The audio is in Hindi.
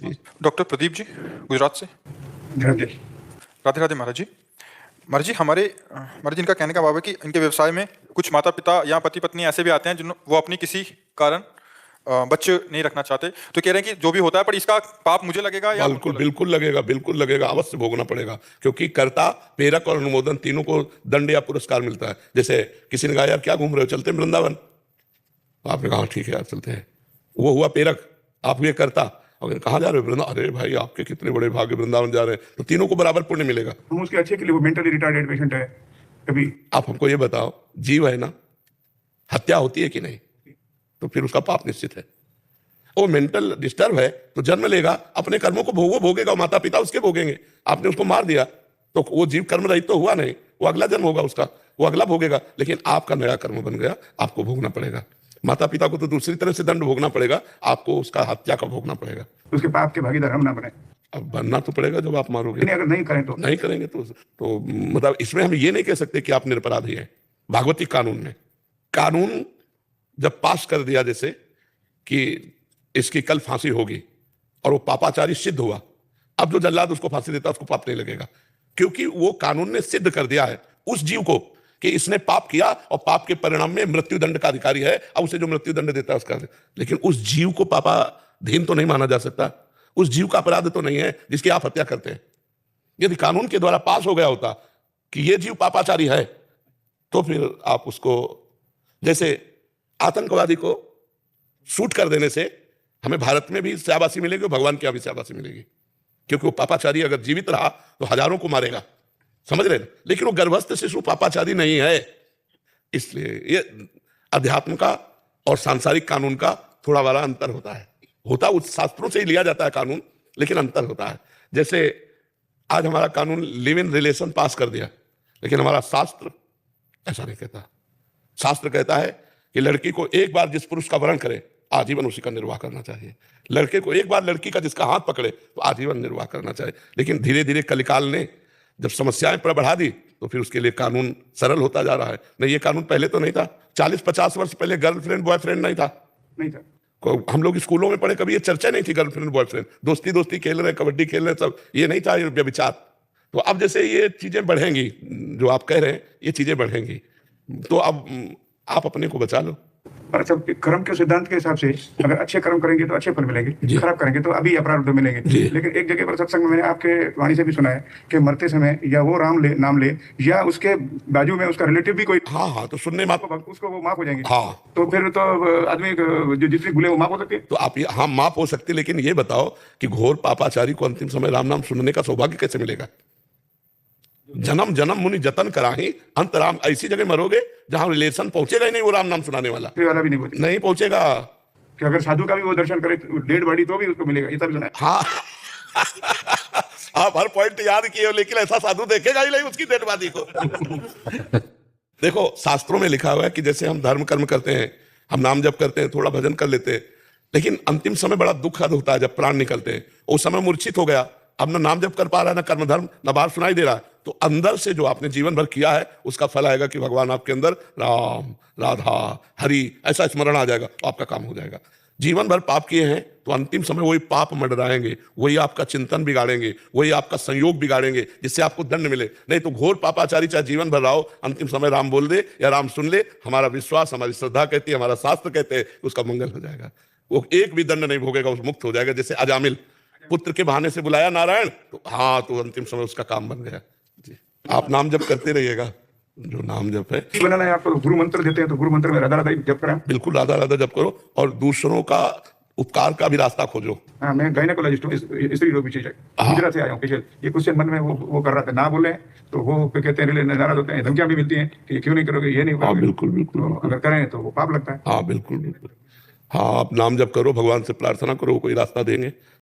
जी। डॉक्टर प्रदीप जी, गुजरात से। राधे राधे राधे महाराज जी। महाराज जी, महाराज जी, इनका कहने का भाव है कि इनके व्यवसाय में कुछ माता पिता या पति पत्नी ऐसे भी आते हैं जिन वो अपनी किसी कारण बच्चे नहीं रखना चाहते, तो कह रहे हैं कि जो भी होता है पर इसका पाप मुझे लगेगा या बिल्कुल बिल्कुल लगेगा, बिल्कुल लगेगा, अवश्य भोगना पड़ेगा, क्योंकि कर्ता, प्रेरक और अनुमोदन तीनों को दंड या पुरस्कार मिलता है। जैसे किसी ने कहा यार क्या घूम रहे हो, चलते हैं वृंदावन, तो आपने कहा ठीक है यार चलते हैं, वो हुआ प्रेरक, आप हुए कर्ता। अगर कहाँ जा रहे हो, वृंदावन, अरे भाई आपके कितने बड़े भाग्य, वृंदावन जा रहे हैं, तो तीनों को बराबर पुण्य मिलेगा। हम उसके अच्छे के लिए, वो मेंटली रिटार्डेड पेशेंट है कभी। आप हमको ये बताओ, जीव है ना, हत्या होती है कि नहीं, तो फिर उसका पाप निश्चित है। वो मेंटल डिस्टर्ब है तो जन्म लेगा, अपने कर्मों को भोगेगा, माता पिता उसके भोगेंगे। आपने उसको मार दिया तो वो जीव कर्म रहित तो हुआ नहीं, वो अगला जन्म होगा उसका, वो अगला भोगेगा, लेकिन आपका नया कर्म बन गया, आपको भोगना पड़ेगा। माता पिता को तो दूसरी तरह से दंड भोगना पड़ेगा, आपको उसका हत्या का भोगना पड़ेगा। उसके पाप के भागीदार हम ना बने। अब बनना तो पड़ेगा जब आप मारोगे, लेकिन अगर नहीं करें तो नहीं करेंगे तो मतलब इसमें हम ये नहीं कह सकते कि आप निरपराधी हैं। भागवती कानून में कानून जब पास कर दिया जैसे कि इसकी कल फांसी होगी और वो पापाचारी सिद्ध हुआ, अब जो जल्लाद उसको फांसी देता है उसको पाप नहीं लगेगा, क्योंकि वो कानून ने सिद्ध कर दिया है उस जीव को कि इसने पाप किया और पाप के परिणाम में मृत्यु दंड का अधिकारी है, अब उसे जो मृत्यु दंड देता है उसका। लेकिन उस जीव को पापाधीन तो नहीं माना जा सकता, उस जीव का अपराध तो नहीं है जिसकी आप हत्या करते हैं। यदि कानून के द्वारा पास हो गया होता कि ये जीव पापाचारी है, तो फिर आप उसको, जैसे आतंकवादी को शूट कर देने से हमें भारत में भी शाबाशी मिलेगी और भगवान की यहाँ भी शाबाशी मिलेगी, क्योंकि वो पापाचारी अगर जीवित रहा तो हजारों को मारेगा, समझ रहे हैं। लेकिन वो गर्भस्थ शिशु पापाचारी नहीं है, इसलिए ये अध्यात्म का और सांसारिक कानून का थोड़ा बड़ा अंतर होता है। उस शास्त्रों से ही लिया जाता है कानून, लेकिन अंतर होता है। जैसे आज हमारा कानून लिव इन रिलेशन पास कर दिया, लेकिन हमारा शास्त्र ऐसा नहीं कहता। शास्त्र कहता है कि लड़की को एक बार जिस पुरुष का वरण करे आजीवन उसी का निर्वाह करना चाहिए, लड़के को एक बार लड़की का जिसका हाथ पकड़े तो आजीवन निर्वाह करना चाहिए। लेकिन धीरे धीरे कलिकाल ने जब समस्याएं बढ़ा दी तो फिर उसके लिए कानून सरल होता जा रहा है। नहीं, ये कानून पहले तो नहीं था, 40-50 वर्ष पहले गर्लफ्रेंड बॉयफ्रेंड नहीं था। हम लोग स्कूलों में पढ़े, कभी ये चर्चा नहीं थी गर्लफ्रेंड बॉयफ्रेंड, दोस्ती दोस्ती खेल रहे, कबड्डी खेल रहे, सब ये नहीं था, ये व्यभिचार। तो अब जैसे ये चीजें बढ़ेंगी, जो आप कह रहे हैं ये चीजें बढ़ेंगी, तो अब आप अपने को बचा लो। पर सब कर्म के सिद्धांत के हिसाब से अगर अच्छे कर्म करेंगे तो अच्छे फल मिलेंगे, खराब करेंगे तो अभी अपराध मिलेंगे। लेकिन एक जगह पर सत्संग में मैंने आपके वाणी से भी सुना है कि मरते समय या वो नाम ले या उसके बाजू में उसका रिलेटिव भी कोई, हाँ, तो सुनने माफ, उसको वो माफ हो जाएंगे। हाँ, तो फिर तो आदमी जो जितनी भूले वो माफ हो सकती है। तो आप हाँ माफ हो सकती, लेकिन ये बताओ कि घोर पापाचारी को अंतिम समय राम नाम सुनने का सौभाग्य कैसे मिलेगा? जन्म जन्म मुनि जतन कराही अंत राम, ऐसी जगह मरोगे जहां रिलेशन पहुंचेगा ही नहीं वो राम नाम सुनाने वाला भी नहीं पहुंचेगा। कि अगर साधु का भी वो दर्शन करे डेड बॉडी तो भी उसको मिलेगा, ये सब सुना है। हाँ आप हर पॉइंट याद किए हो, लेकिन ऐसा साधु देखेगा ही नहीं उसकी डेड बॉडी को। देखो शास्त्रों में लिखा हुआ है कि जैसे हम धर्म कर्म करते हैं, हम नाम जप करते हैं, थोड़ा भजन कर लेते हैं, लेकिन अंतिम समय बड़ा दुखद होता है जब प्राण निकलते हैं। उस समय मूर्छित हो गया, अब ना नाम जप कर पा रहा है, ना कर्म धर्म, ना बाहर सुनाई दे रहा है, तो अंदर से जो आपने जीवन भर किया है उसका फल आएगा कि भगवान आपके अंदर राम राधा हरि ऐसा स्मरण आ जाएगा, तो आपका काम हो जाएगा। जीवन भर पाप किए हैं तो अंतिम समय वही पाप मंडराएंगे, वही आपका चिंतन बिगाड़ेंगे, वही आपका संयोग बिगाड़ेंगे, जिससे आपको दंड मिले। नहीं तो घोर पापाचारी चाहे जीवन भर रहो, अंतिम समय राम बोल दे या राम सुन ले, हमारा विश्वास, हमारी श्रद्धा कहती है, हमारा शास्त्र कहते हैं, उसका मंगल हो जाएगा, वो एक भी दंड नहीं भोगेगा, उस मुक्त हो जाएगा। जैसे अजामिल पुत्र के बहाने से बुलाया नारायण, तो हाँ, तो अंतिम समय उसका काम बन गया। जी, आप नाम जप करते रहिएगा, जो नाम जप है बनाना है। आपको गुरु मंत्र देते हैं तो गुरु मंत्र में राधा राधा जप करें, बिल्कुल राधा राधा जप करो, और दूसरों का उपकार का भी रास्ता खोजो। हाँ, मैं गायनेकोलॉजिस्ट हूँ, स्त्री रोग विशेषज्ञ, गुजरात से आया हूँ। ये क्वेश्चन मन में वो कर रहा था, ना बोले तो वो कहते हैं नाराज होते हैं, धमकियां भी मिलती हैं कि क्यों नहीं करोगे, ये नहीं करोगे। बिल्कुल बिल्कुल, तो अगर करें तो वो पाप लगता है। हाँ बिल्कुल बिल्कुल, हाँ आप नाम जप करो, भगवान से प्रार्थना करो, कोई रास्ता देंगे।